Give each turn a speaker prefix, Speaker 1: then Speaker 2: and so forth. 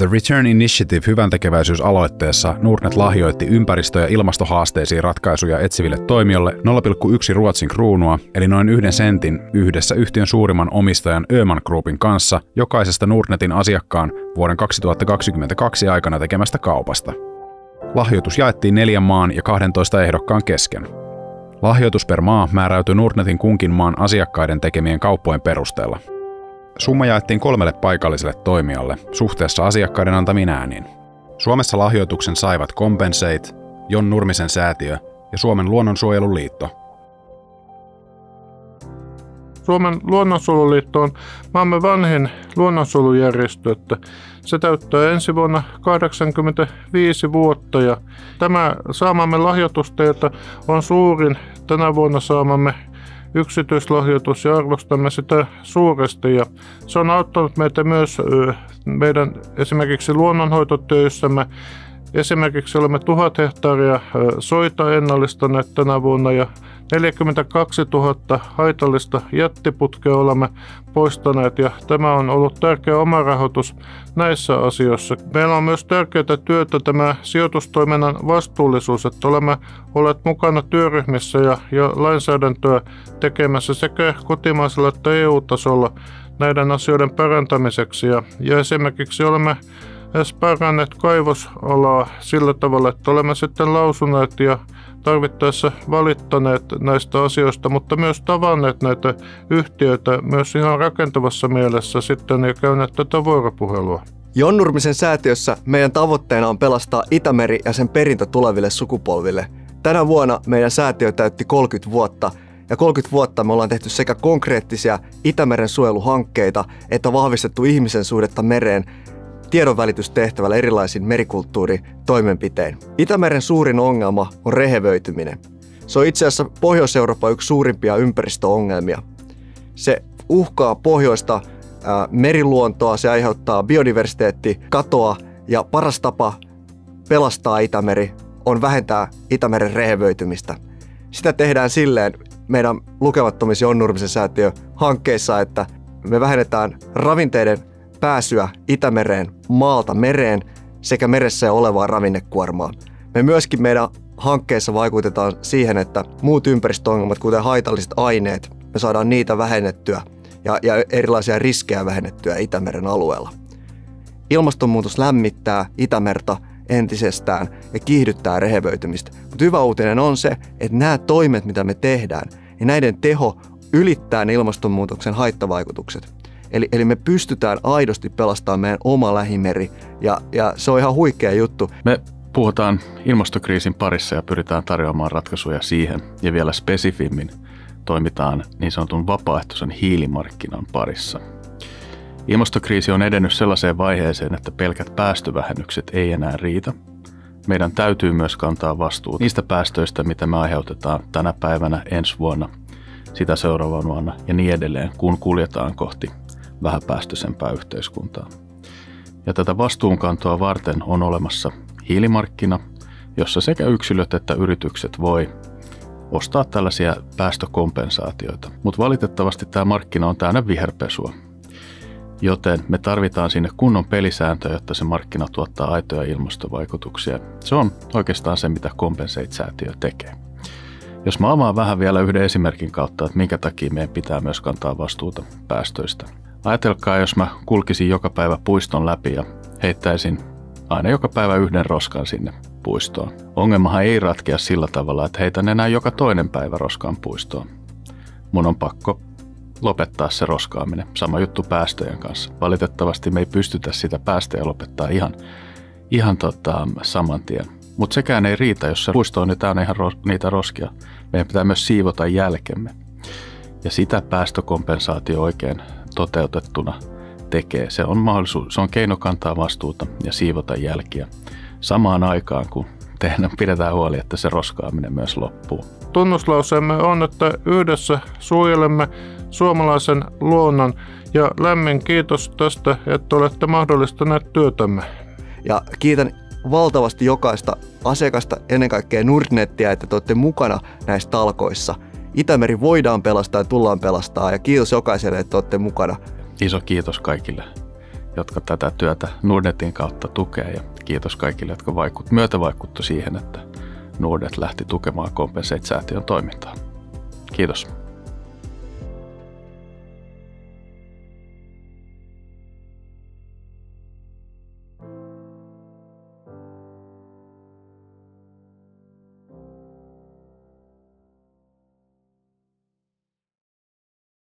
Speaker 1: The Return Initiative hyväntekeväisyysaloitteessa Nordnet lahjoitti ympäristö- ja ilmastohaasteisiin ratkaisuja etsiville toimijoille 0,1 Ruotsin kruunua, eli noin 1 sentin yhdessä yhtiön suurimman omistajan Öhman Groupin kanssa jokaisesta Nordnetin asiakkaan vuoden 2022 aikana tekemästä kaupasta. Lahjoitus jaettiin 4 maan ja 12 ehdokkaan kesken. Lahjoitus per maa määräytyi Nordnetin kunkin maan asiakkaiden tekemien kauppojen perusteella. Summa jaettiin 3 paikalliselle toimijalle suhteessa asiakkaiden antamiin ääniin. Suomessa lahjoituksen saivat Compensate, Jon Nurmisen säätiö ja Suomen luonnonsuojeluliitto.
Speaker 2: Suomen luonnonsuojeluliitto on maamme vanhin luonnonsuojelujärjestö, että se täyttää ensi vuonna 85 vuotta ja tämä saamamme lahjoitusteiltä on suurin tänä vuonna saamamme yksityislahjoitus ja arvostamme sitä suuresti ja se on auttanut meitä myös meidän esimerkiksi luonnonhoitotöissämme. Esimerkiksi olemme 1000 hehtaaria soita ennallistaneet tänä vuonna ja 42 000 haitallista jättiputkea olemme poistaneet ja tämä on ollut tärkeä omarahoitus näissä asioissa. Meillä on myös tärkeää työtä tämä sijoitustoiminnan vastuullisuus, että olemme olleet mukana työryhmissä ja lainsäädäntöä tekemässä sekä kotimaisella että EU-tasolla näiden asioiden parantamiseksi ja esimerkiksi olemme paranneet kaivosalaa sillä tavalla, että olemme sitten lausuneet ja tarvittaessa valittaneet näistä asioista, mutta myös tavanneet näitä yhtiöitä myös ihan rakentavassa mielessä sitten ja käyneet tätä vuoropuhelua.
Speaker 3: Jon Nurmisen säätiössä meidän tavoitteena on pelastaa Itämeri ja sen perintö tuleville sukupolville. Tänä vuonna meidän säätiö täytti 30 vuotta ja 30 vuotta me ollaan tehty sekä konkreettisia Itämeren suojeluhankkeita että vahvistettu ihmisen suhdetta mereen tiedonvälitystehtävällä erilaisin merikulttuuritoimenpitein. Itämeren suurin ongelma on rehevöityminen. Se on itse asiassa Pohjois-Euroopan yksi suurimpia ympäristöongelmia. Se uhkaa pohjoista meriluontoa, se aiheuttaa biodiversiteettikatoa ja paras tapa pelastaa Itämeri on vähentää Itämeren rehevöitymistä. Sitä tehdään silleen meidän lukemattomissa Jon Nurmisen säätiö hankkeissa, että me vähennetään ravinteiden pääsyä Itämereen maalta mereen sekä meressä olevaa ravinnekuormaa. Me myöskin meidän hankkeessa vaikutetaan siihen, että muut ympäristöongelmat, kuten haitalliset aineet, me saadaan niitä vähennettyä ja erilaisia riskejä vähennettyä Itämeren alueella. Ilmastonmuutos lämmittää Itämerta entisestään ja kiihdyttää rehevöitymistä. Mutta hyvä uutinen on se, että nämä toimet, mitä me tehdään, niin näiden teho ylittää ne ilmastonmuutoksen haittavaikutukset. Eli me pystytään aidosti pelastamaan meidän oma lähimeri ja se on ihan huikea juttu.
Speaker 4: Me puhutaan ilmastokriisin parissa ja pyritään tarjoamaan ratkaisuja siihen ja vielä spesifimmin toimitaan niin sanotun vapaaehtoisen hiilimarkkinan parissa. Ilmastokriisi on edennyt sellaiseen vaiheeseen, että pelkät päästövähennykset ei enää riitä. Meidän täytyy myös kantaa vastuuta niistä päästöistä, mitä me aiheutetaan tänä päivänä, ensi vuonna, sitä seuraavan vuonna ja niin edelleen, kun kuljetaan kohti vähäpäästöisempää yhteiskuntaa. Ja tätä vastuunkantoa varten on olemassa hiilimarkkina, jossa sekä yksilöt että yritykset voi ostaa tällaisia päästökompensaatioita. Mutta valitettavasti tämä markkina on täynnä viherpesua, joten me tarvitaan sinne kunnon pelisääntöjä, jotta se markkina tuottaa aitoja ilmastovaikutuksia. Se on oikeastaan se, mitä Compensate-säätiö tekee. Jos mä avaan vähän vielä yhden esimerkin kautta, että minkä takia meidän pitää myös kantaa vastuuta päästöistä. Ajatelkaa, jos mä kulkisin joka päivä puiston läpi ja heittäisin aina joka päivä yhden roskan sinne puistoon. Ongelmahan ei ratkea sillä tavalla, että heitän enää joka toinen päivä roskaan puistoon. Mun on pakko lopettaa se roskaaminen. Sama juttu päästöjen kanssa. Valitettavasti me ei pystytä sitä päästöjä lopettaa ihan saman tien. Mutta sekään ei riitä, jos se puisto on nyt täynnä ihan niitä roskia. Meidän pitää myös siivota jälkemme. Ja sitä päästökompensaatio oikein toteutettuna tekee. Se on mahdollisuus, se on keino kantaa vastuuta ja siivota jälkiä samaan aikaan, kun pidetään huoli, että se roskaaminen myös loppuu.
Speaker 2: Tunnuslauseemme on, että yhdessä suojelemme suomalaisen luonnon ja lämmin kiitos tästä, että olette mahdollistaneet työtämme.
Speaker 3: Ja kiitän valtavasti jokaista asiakasta, ennen kaikkea Nordnettiä, että te olette mukana näissä talkoissa. Itämeri voidaan pelastaa ja tullaan pelastaa ja kiitos jokaiselle, että olette mukana.
Speaker 4: Iso kiitos kaikille jotka tätä työtä Nordnetin kautta tukee. Ja kiitos kaikille, jotka myötävaikuttu siihen, että Nordnet lähti tukemaan Compensate-säätiön toimintaa. Kiitos.